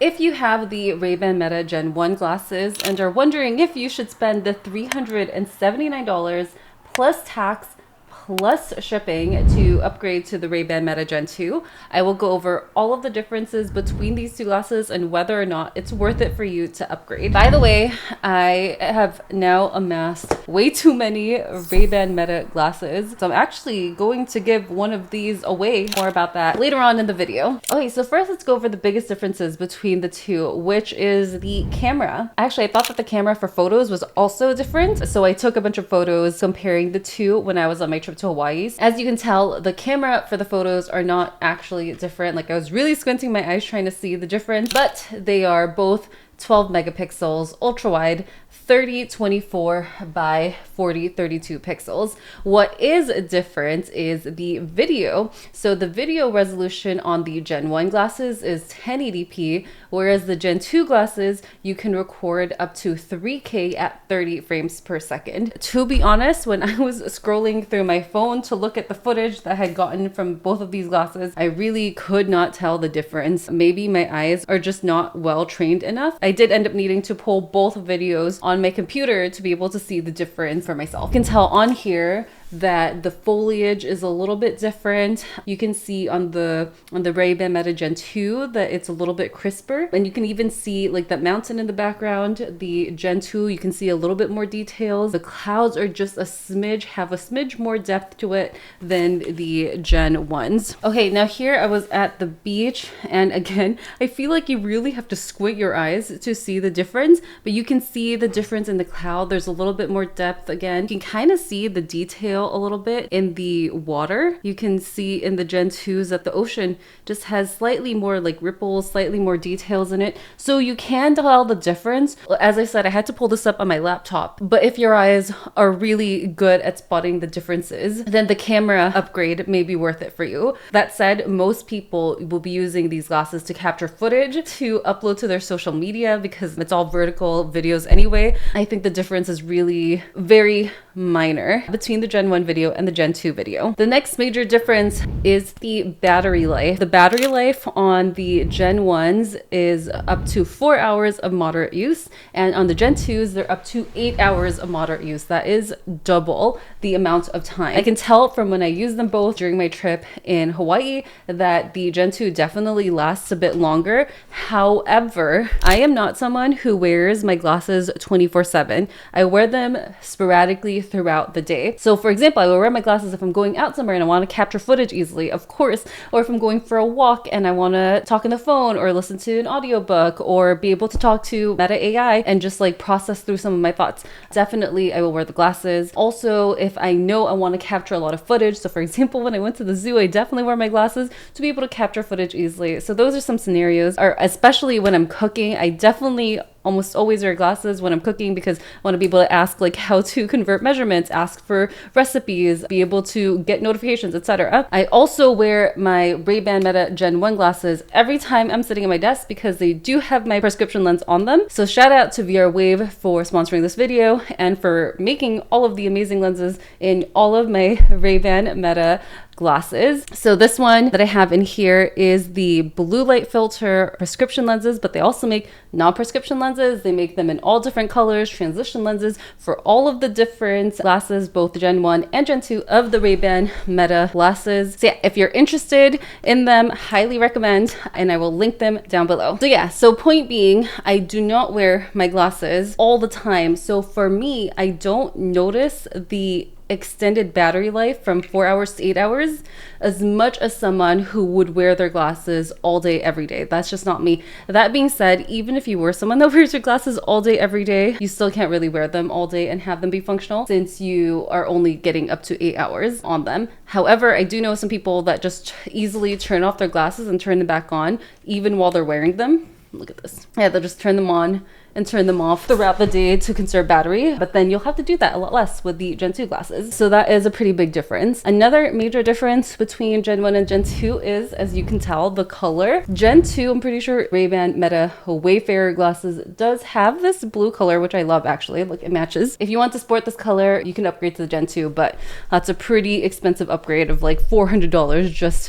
If you have the RayBan Meta Gen 1 glasses and are wondering if you should spend the $379 plus tax plus shipping to upgrade to the RayBan Meta Gen 2, I will go over all of the differences between these two glasses and whether or not it's worth it for you to upgrade. By the way, I have now amassed way too many RayBan Meta glasses, so I'm actually going to give one of these away. More about that later on in the video. Okay, so first let's go over the biggest differences between the two, which is the camera. Actually, I thought that the camera for photos was also different, so I took a bunch of photos comparing the two when I was on my trip to Hawaii. As you can tell, the camera for the photos are not actually different. Like, I was really squinting my eyes trying to see the difference, but they are both 12 megapixels ultra wide, 3024 by 4032 pixels. What is different is the video. So the video resolution on the Gen 1 glasses is 1080p, whereas the Gen 2 glasses, you can record up to 3K at 30 frames per second. To be honest, when I was scrolling through my phone to look at the footage that I had gotten from both of these glasses, I really could not tell the difference. Maybe my eyes are just not well trained enough. I did end up needing to pull both videos on my computer to be able to see the difference for myself. You can tell on here that the foliage is a little bit different. You can see on the RayBan Meta Gen 2 that it's a little bit crisper, and you can even see like that mountain in the background. The Gen 2, you can see a little bit more details. The clouds are just a smidge, have a smidge more depth to it than the Gen 1s. Okay, now here I was at the beach, and again, I feel like you really have to squint your eyes to see the difference, but you can see the difference in the cloud. There's a little bit more depth again. You can kind of see the detail a little bit in the water. You can see in the Gen 2s that the ocean just has slightly more like ripples, slightly more details in it. So you can tell the difference. As I said, I had to pull this up on my laptop, but if your eyes are really good at spotting the differences, then the camera upgrade may be worth it for you. That said, most people will be using these glasses to capture footage to upload to their social media because it's all vertical videos anyway. I think the difference is really very minor between the Gen 1 video and the Gen 2 video. The next major difference is the battery life. The battery life on the Gen 1s is up to 4 hours of moderate use, and on the Gen 2s, they're up to 8 hours of moderate use. That is double the amount of time. I can tell from when I used them both during my trip in Hawaii that the Gen 2 definitely lasts a bit longer. However, I am not someone who wears my glasses 24/7. I wear them sporadically throughout the day. So for example, I will wear my glasses if I'm going out somewhere and I want to capture footage easily, of course, or if I'm going for a walk and I want to talk on the phone or listen to an audiobook or be able to talk to Meta AI and just like process through some of my thoughts. Definitely I will wear the glasses. Also, if I know I want to capture a lot of footage, so for example, when I went to the zoo, I definitely wear my glasses to be able to capture footage easily. So those are some scenarios, or especially when I'm cooking, I definitely almost always wear glasses when I'm cooking because I want to be able to ask like how to convert measurements, ask for recipes, be able to get notifications, etc. I also wear my RayBan Meta Gen 1 glasses every time I'm sitting at my desk because they do have my prescription lens on them. So shout out to VRWave for sponsoring this video and for making all of the amazing lenses in all of my RayBan Meta glasses. So this one that I have in here is the blue light filter prescription lenses, but they also make non-prescription lenses. They make them in all different colors, transition lenses for all of the different glasses, both Gen 1 and Gen 2 of the RayBan Meta glasses. So yeah, if you're interested in them, highly recommend, and I will link them down below. So yeah, so point being, I do not wear my glasses all the time. So for me, I don't notice the extended battery life from 4 hours to 8 hours as much as someone who would wear their glasses all day every day. That's just not me. That being said, even if you were someone that wears your glasses all day every day, you still can't really wear them all day and have them be functional since you are only getting up to 8 hours on them. However, I do know some people that just easily turn off their glasses and turn them back on even while they're wearing them. Look at this. Yeah, they'll just turn them on and turn them off throughout the day to conserve battery, but then you'll have to do that a lot less with the Gen 2 glasses. So that is a pretty big difference. Another major difference between Gen 1 and Gen 2 is, as you can tell, the color. Gen 2, I'm pretty sure RayBan Meta Wayfarer glasses does have this blue color, which I love actually. Look, it matches. If you want to sport this color, you can upgrade to the Gen 2, but that's a pretty expensive upgrade of like $400 just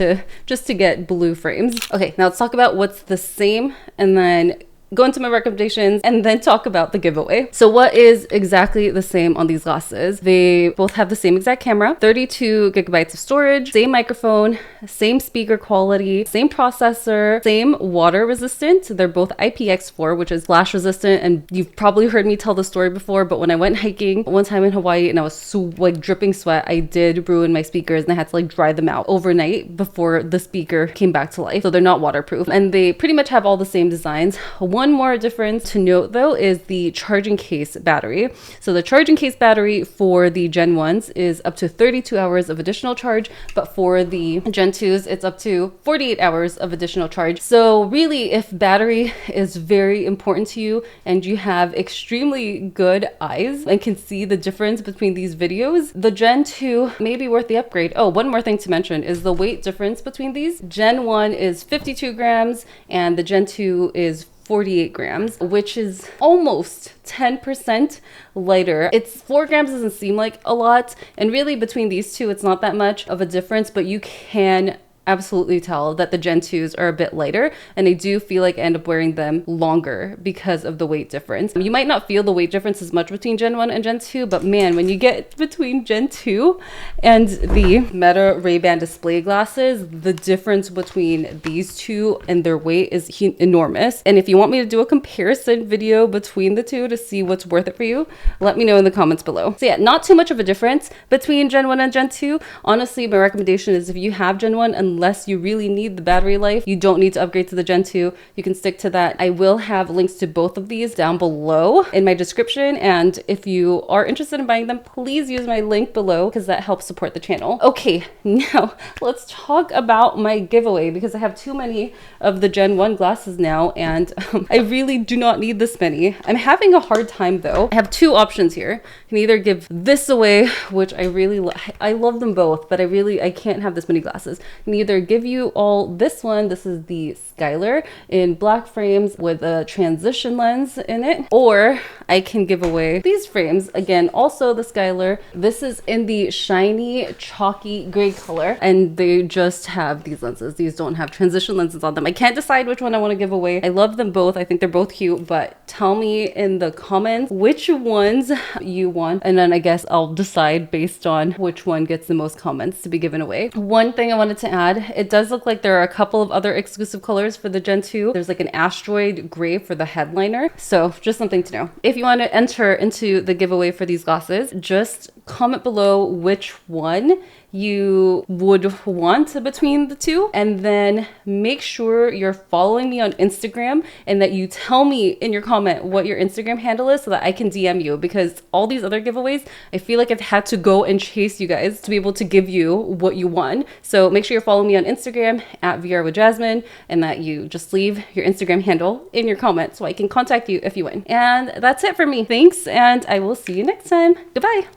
to get blue frames. Okay, now let's talk about what's the same and then go into my recommendations and then talk about the giveaway. So what is exactly the same on these glasses? They both have the same exact camera, 32 gigabytes of storage, same microphone, same speaker quality, same processor, same water resistant. They're both IPX4, which is splash resistant. And you've probably heard me tell the story before, but when I went hiking one time in Hawaii and I was so like dripping sweat, I did ruin my speakers and I had to like dry them out overnight before the speaker came back to life. So they're not waterproof and they pretty much have all the same designs. One more difference to note though is the charging case battery. So the charging case battery for the Gen 1s is up to 32 hours of additional charge, but for the Gen 2s, it's up to 48 hours of additional charge. So really, if battery is very important to you and you have extremely good eyes and can see the difference between these videos, the Gen 2 may be worth the upgrade. Oh, one more thing to mention is the weight difference between these. Gen 1 is 52 grams and the Gen 2 is 48 grams, which is almost 10% lighter. It's 4 grams doesn't seem like a lot. And really between these two, it's not that much of a difference, but you can absolutely tell that the Gen 2s are a bit lighter and I do feel like I end up wearing them longer because of the weight difference. You might not feel the weight difference as much between Gen 1 and Gen 2, but man, when you get between Gen 2 and the Meta Ray-Ban display glasses, the difference between these two and their weight is enormous. And if you want me to do a comparison video between the two to see what's worth it for you, let me know in the comments below. So yeah, not too much of a difference between Gen 1 and Gen 2. Honestly, my recommendation is if you have Gen 1, unless you really need the battery life, you don't need to upgrade to the Gen 2. You can stick to that. I will have links to both of these down below in my description. And if you are interested in buying them, please use my link below because that helps support the channel. Okay, now let's talk about my giveaway because I have too many of the Gen 1 glasses now and I really do not need this many. I'm having a hard time though. I have two options here. I can either give this away, which I love them both, but I can't have this many glasses. I can either give you all this one. This is the Skylar in black frames with a transition lens in it, or I can give away these frames. Again, also the Skylar. This is in the shiny chalky gray color and they just have these lenses. These don't have transition lenses on them. I can't decide which one I want to give away. I love them both. I think they're both cute, but tell me in the comments which ones you want and then I guess I'll decide based on which one gets the most comments to be given away. One thing I wanted to add, it does look like there are a couple of other exclusive colors for the Gen 2. There's like an asteroid gray for the headliner. So just something to know. If you want to enter into the giveaway for these glasses, just comment below which one you would want between the two, and then make sure you're following me on Instagram and that you tell me in your comment what your Instagram handle is so that I can DM you, because all these other giveaways, I feel like I've had to go and chase you guys to be able to give you what you won. So make sure you're following me on Instagram at vrwithjasmine and that you just leave your Instagram handle in your comment so I can contact you if you win. And that's it for me. Thanks, and I will see you next time. Goodbye.